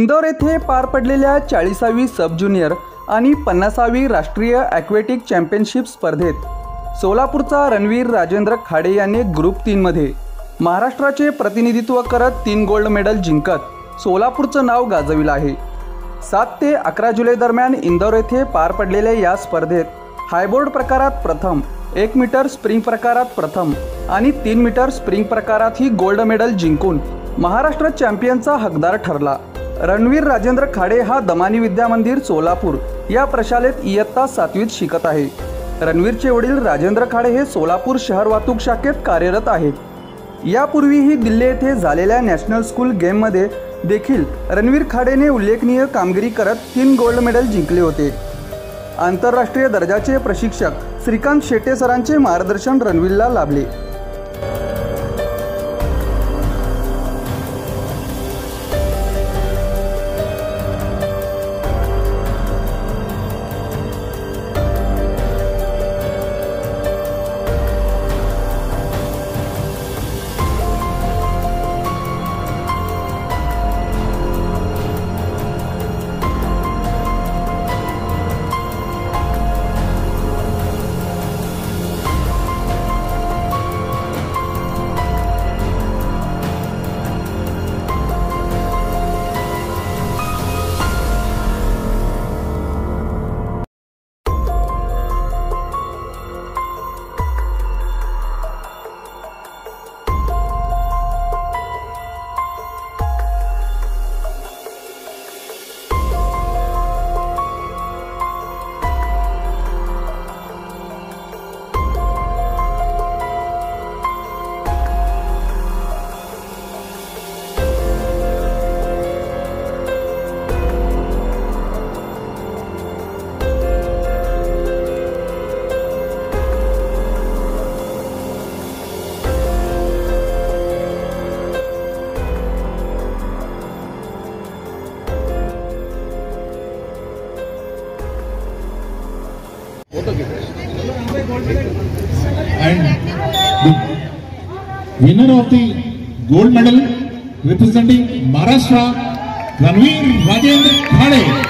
इंदोर येथे पार पडलेल्या 40वी सब ज्युनियर आणि 50वी राष्ट्रीय ॲक्वेटिक चॅम्पियनशिप स्पर्धेत सोलापूरचा रणवीर राजेंद्र खाडे यांनी ग्रुप 3 मध्ये महाराष्ट्राचे प्रतिनिधित्व करत 3 गोल्ड मेडल जिंकत सोलापूरचं नाव गाजविलं आहे। 7 ते 11 जुलै दरम्यान इंदोर येथे पार पडलेल्या या स्पर्धेत हायबोर्ड प्रकारात प्रथम, 1 मीटर स्प्रिंग प्रकारात प्रथम आणि 3 मीटर स्प्रिंग प्रकारात ही गोल्ड मेडल जिंकून महाराष्ट्र चॅम्पियनचा हकदार ठरला। रणवीर राजेंद्र खाडे हा दमानी विद्या मंदिर सोलापूर या प्रशालेत इयत्ता 7वीत शिकत आहे। रणवीरचे वडील राजेंद्र खाडे हे सोलापूर शहर वाहतूक शाखेत कार्यरत आहेत। यापूर्वीही दिल्ली येथे झालेल्या नॅशनल स्कूल गेममध्ये देखील रणवीर खाडेने उल्लेखनीय कामगिरी करत 3 गोल्ड मेडल जिंकले होते। आंतरराष्ट्रीय दर्जाचे प्रशिक्षक श्रीकांत शेटे सरांचे मार्गदर्शन रणवीरला लाभले। And the winner of the gold medal representing Maharashtra, Ranveer Rajendra Khade.